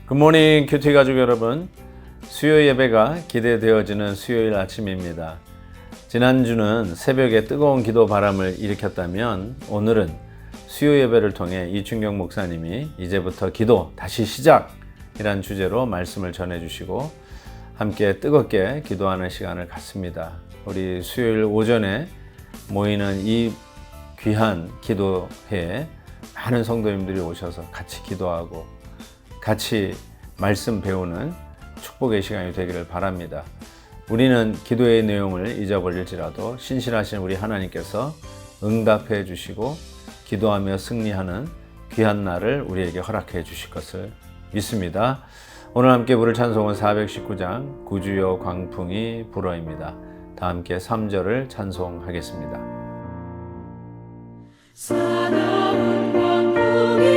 굿모닝 큐티 가족 여러분, 수요 예배가 기대되어지는 수요일 아침입니다. 지난주는 새벽에 뜨거운 기도 바람을 일으켰다면 오늘은 수요 예배를 통해 이춘경 목사님이 이제부터 기도 다시 시작이란 주제로 말씀을 전해주시고 함께 뜨겁게 기도하는 시간을 갖습니다. 우리 수요일 오전에 모이는 이 귀한 기도회에 많은 성도님들이 오셔서 같이 기도하고 같이 말씀 배우는 축복의 시간이 되기를 바랍니다. 우리는 기도의 내용을 잊어버릴지라도 신실하신 우리 하나님께서 응답해 주시고 기도하며 승리하는 귀한 날을 우리에게 허락해 주실 것을 믿습니다. 오늘 함께 부를 찬송은 419장 구주여 광풍이 불어입니다. 다 함께 3절을 찬송하겠습니다. 사나운 광풍이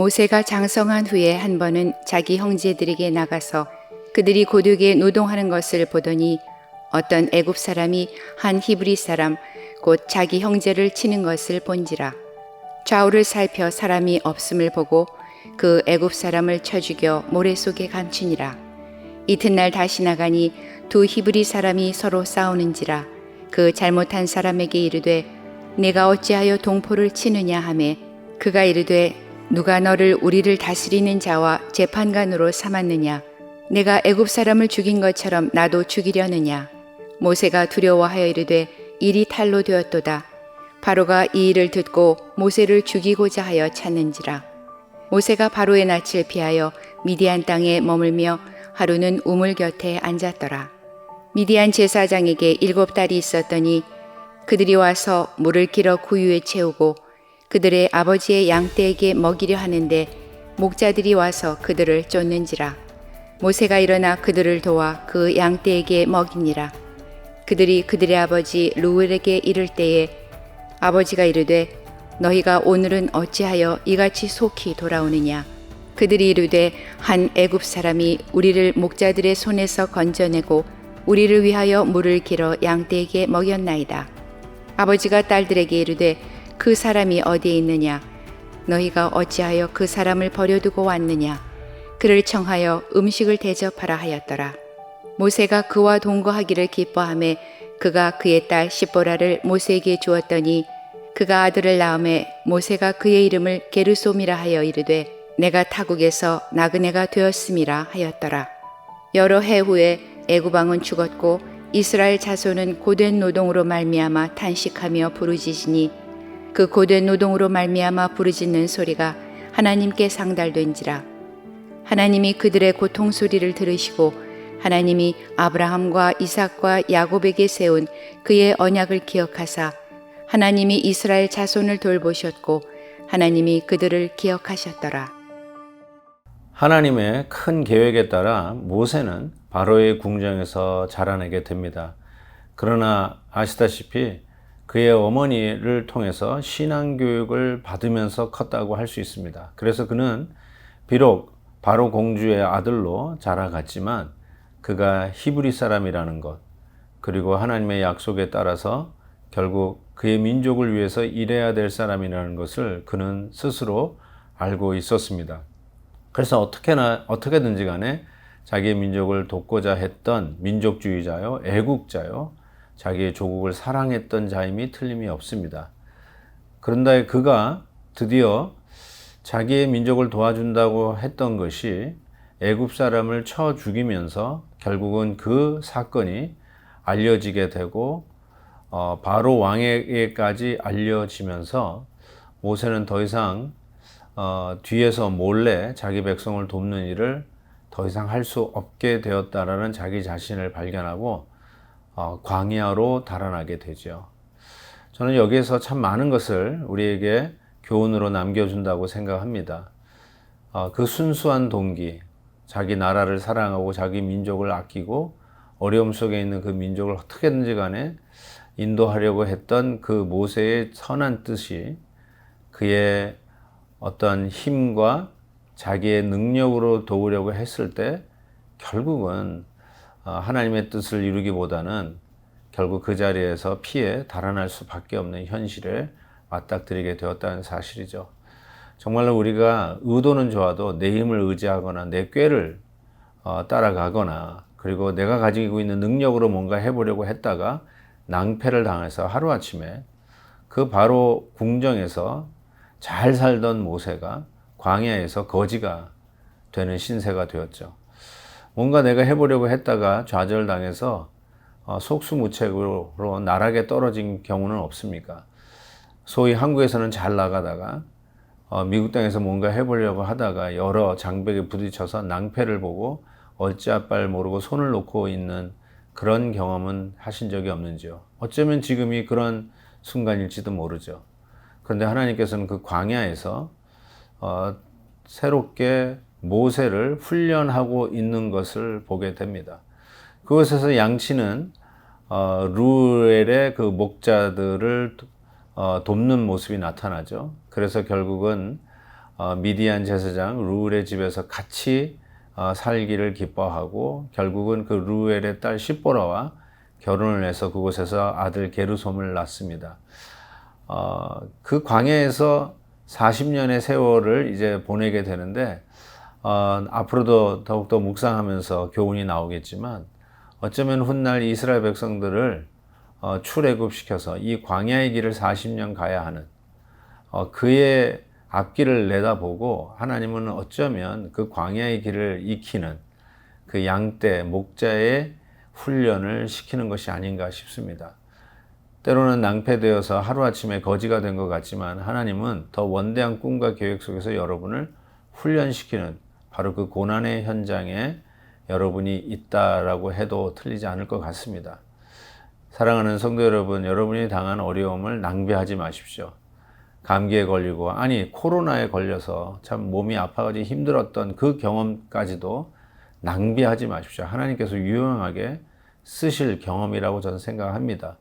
모세가 장성한 후에 한 번은 자기 형제들에게 나가서 그들이 고되게 노동하는 것을 보더니 어떤 애굽 사람이 한 히브리 사람 곧 자기 형제를 치는 것을 본지라. 좌우를 살펴 사람이 없음을 보고 그 애굽 사람을 쳐 죽여 모래 속에 감추니라. 이튿날 다시 나가니 두 히브리 사람이 서로 싸우는지라. 그 잘못한 사람에게 이르되 내가 어찌하여 동포를 치느냐 하매 그가 이르되 누가 너를 우리를 다스리는 자와 재판관으로 삼았느냐? 내가 애굽 사람을 죽인 것처럼 나도 죽이려느냐? 모세가 두려워하여 이르되 일이 탈로 되었도다. 바로가 이 일을 듣고 모세를 죽이고자 하여 찾는지라. 모세가 바로의 낯을 피하여 미디안 땅에 머물며 하루는 우물 곁에 앉았더라. 미디안 제사장에게 7딸이 있었더니 그들이 와서 물을 길어 구유에 채우고 그들의 아버지의 양떼에게 먹이려 하는데 목자들이 와서 그들을 쫓는지라. 모세가 일어나 그들을 도와 그 양떼에게 먹이니라. 그들이 그들의 아버지 루엘에게 이를 때에 아버지가 이르되 너희가 오늘은 어찌하여 이같이 속히 돌아오느냐? 그들이 이르되 한 애굽 사람이 우리를 목자들의 손에서 건져내고 우리를 위하여 물을 길어 양떼에게 먹였나이다. 아버지가 딸들에게 이르되 그 사람이 어디에 있느냐? 너희가 어찌하여 그 사람을 버려두고 왔느냐? 그를 청하여 음식을 대접하라 하였더라. 모세가 그와 동거하기를 기뻐하매 그가 그의 딸 십보라를 모세에게 주었더니 그가 아들을 낳음에 모세가 그의 이름을 게르솜이라 하여 이르되 내가 타국에서 나그네가 되었음이라 하였더라. 여러 해 후에 애굽 왕은 죽었고 이스라엘 자손은 고된 노동으로 말미암아 탄식하며 부르짖으니 그 고된 노동으로 말미암아 부르짖는 소리가 하나님께 상달된지라. 하나님이 그들의 고통 소리를 들으시고 하나님이 아브라함과 이삭과 야곱에게 세운 그의 언약을 기억하사 하나님이 이스라엘 자손을 돌보셨고 하나님이 그들을 기억하셨더라. 하나님의 큰 계획에 따라 모세는 바로의 궁정에서 자라나게 됩니다. 그러나 아시다시피 그의 어머니를 통해서 신앙교육을 받으면서 컸다고 할 수 있습니다. 그래서 그는 비록 바로 공주의 아들로 자라갔지만 그가 히브리 사람이라는 것, 그리고 하나님의 약속에 따라서 결국 그의 민족을 위해서 일해야 될 사람이라는 것을 그는 스스로 알고 있었습니다. 그래서 어떻게든지 간에 자기의 민족을 돕고자 했던 민족주의자요, 애국자요, 자기의 조국을 사랑했던 자임이 틀림이 없습니다. 그런데 그가 드디어 자기의 민족을 도와준다고 했던 것이 애굽 사람을 쳐 죽이면서 결국은 그 사건이 알려지게 되고 바로 왕에게까지 알려지면서 모세는 더 이상 뒤에서 몰래 자기 백성을 돕는 일을 더 이상 할 수 없게 되었다라는 자기 자신을 발견하고 광야로 달아나게 되죠. 저는 여기에서 참 많은 것을 우리에게 교훈으로 남겨준다고 생각합니다. 그 순수한 동기, 자기 나라를 사랑하고 자기 민족을 아끼고 어려움 속에 있는 그 민족을 어떻게든지 간에 인도하려고 했던 그 모세의 선한 뜻이 그의 어떤 힘과 자기의 능력으로 도우려고 했을 때 결국은 하나님의 뜻을 이루기보다는 결국 그 자리에서 피해 달아날 수밖에 없는 현실에 맞닥뜨리게 되었다는 사실이죠. 정말로 우리가 의도는 좋아도 내 힘을 의지하거나 내 꾀를 따라가거나 그리고 내가 가지고 있는 능력으로 뭔가 해보려고 했다가 낭패를 당해서 하루아침에 그 바로 궁정에서 잘 살던 모세가 광야에서 거지가 되는 신세가 되었죠. 뭔가 내가 해보려고 했다가 좌절당해서 속수무책으로 나락에 떨어진 경우는 없습니까? 소위 한국에서는 잘 나가다가 미국 땅에서 뭔가 해보려고 하다가 여러 장벽에 부딪혀서 낭패를 보고 어찌할 모르고 손을 놓고 있는 그런 경험은 하신 적이 없는지요? 어쩌면 지금이 그런 순간일지도 모르죠. 그런데 하나님께서는 그 광야에서 새롭게 모세를 훈련하고 있는 것을 보게 됩니다. 그곳에서 양치는 루엘의 그 목자들을 돕는 모습이 나타나죠. 그래서 결국은 미디안 제사장 루엘의 집에서 같이 살기를 기뻐하고 결국은 그 루엘의 딸 시보라와 결혼을 해서 그곳에서 아들 게르솜을 낳습니다. 그 광야에서 40년의 세월을 이제 보내게 되는데 앞으로도 더욱더 묵상하면서 교훈이 나오겠지만 어쩌면 훗날 이스라엘 백성들을 출애굽시켜서 이 광야의 길을 40년 가야 하는 그의 앞길을 내다보고 하나님은 어쩌면 그 광야의 길을 익히는 그 양떼 목자의 훈련을 시키는 것이 아닌가 싶습니다. 때로는 낭패되어서 하루아침에 거지가 된 것 같지만 하나님은 더 원대한 꿈과 계획 속에서 여러분을 훈련시키는 바로 그 고난의 현장에 여러분이 있다라고 해도 틀리지 않을 것 같습니다. 사랑하는 성도 여러분, 여러분이 당한 어려움을 낭비하지 마십시오. 감기에 걸리고 코로나에 걸려서 참 몸이 아파가지고 힘들었던 그 경험까지도 낭비하지 마십시오. 하나님께서 유용하게 쓰실 경험이라고 저는 생각합니다.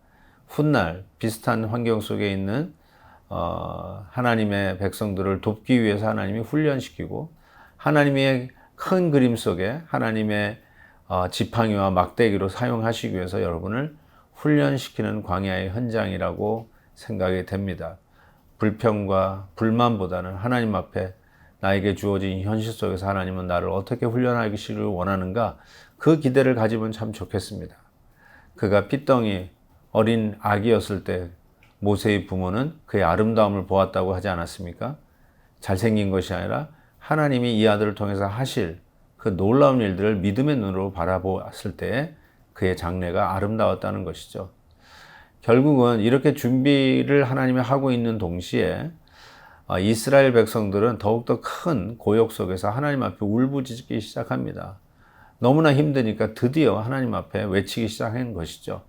훗날 비슷한 환경 속에 있는 하나님의 백성들을 돕기 위해서 하나님이 훈련시키고 하나님의 큰 그림 속에 하나님의 지팡이와 막대기로 사용하시기 위해서 여러분을 훈련시키는 광야의 현장이라고 생각이 됩니다. 불평과 불만보다는 하나님 앞에 나에게 주어진 현실 속에서 하나님은 나를 어떻게 훈련하기를 원하는가, 그 기대를 가지면 참 좋겠습니다. 그가 핏덩이 어린 아기였을 때 모세의 부모는 그의 아름다움을 보았다고 하지 않았습니까? 잘생긴 것이 아니라 하나님이 이 아들을 통해서 하실 그 놀라운 일들을 믿음의 눈으로 바라보았을 때 그의 장래가 아름다웠다는 것이죠. 결국은 이렇게 준비를 하나님이 하고 있는 동시에 이스라엘 백성들은 더욱더 큰 고역 속에서 하나님 앞에 울부짖기 시작합니다. 너무나 힘드니까 드디어 하나님 앞에 외치기 시작한 것이죠.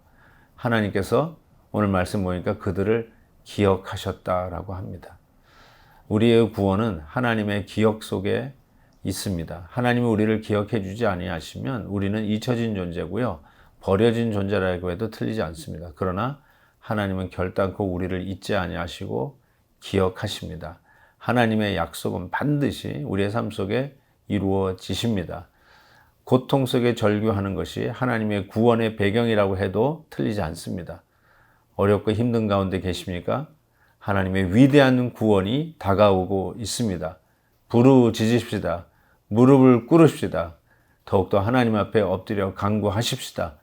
하나님께서 오늘 말씀 보니까 그들을 기억하셨다라고 합니다. 우리의 구원은 하나님의 기억 속에 있습니다. 하나님이 우리를 기억해 주지 아니하시면 우리는 잊혀진 존재고요. 버려진 존재라고 해도 틀리지 않습니다. 그러나 하나님은 결단코 우리를 잊지 아니하시고 기억하십니다. 하나님의 약속은 반드시 우리의 삶 속에 이루어지십니다. 고통 속에 절규하는 것이 하나님의 구원의 배경이라고 해도 틀리지 않습니다. 어렵고 힘든 가운데 계십니까? 하나님의 위대한 구원이 다가오고 있습니다. 부르짖으십시다. 무릎을 꿇으십시다. 더욱더 하나님 앞에 엎드려 간구하십시다.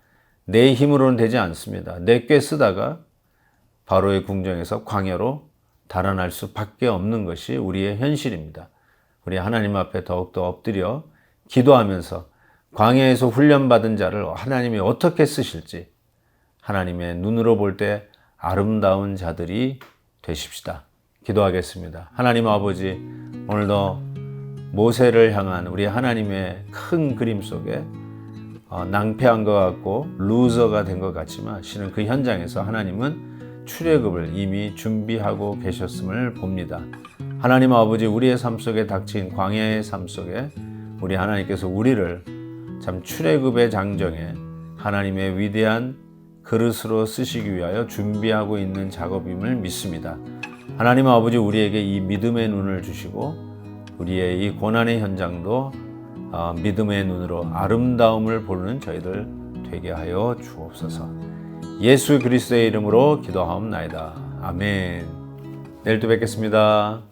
내 힘으로는 되지 않습니다. 내 꾀 쓰다가 바로의 궁정에서 광야로 달아날 수밖에 없는 것이 우리의 현실입니다. 우리 하나님 앞에 더욱더 엎드려 기도하면서 광야에서 훈련받은 자를 하나님이 어떻게 쓰실지 하나님의 눈으로 볼 때 아름다운 자들이 되십시다. 기도하겠습니다. 하나님 아버지, 오늘도 모세를 향한 우리 하나님의 큰 그림 속에 낭패한 것 같고 루저가 된 것 같지만 실은 그 현장에서 하나님은 출애굽을 이미 준비하고 계셨음을 봅니다. 하나님 아버지, 우리의 삶 속에 닥친 광야의 삶 속에 우리 하나님께서 우리를 참 출애굽의 장정에 하나님의 위대한 그릇으로 쓰시기 위하여 준비하고 있는 작업임을 믿습니다. 하나님 아버지, 우리에게 이 믿음의 눈을 주시고 우리의 이 고난의 현장도 믿음의 눈으로 아름다움을 보는 저희들 되게 하여 주옵소서. 예수 그리스도의 이름으로 기도하옵나이다. 아멘. 내일 또 뵙겠습니다.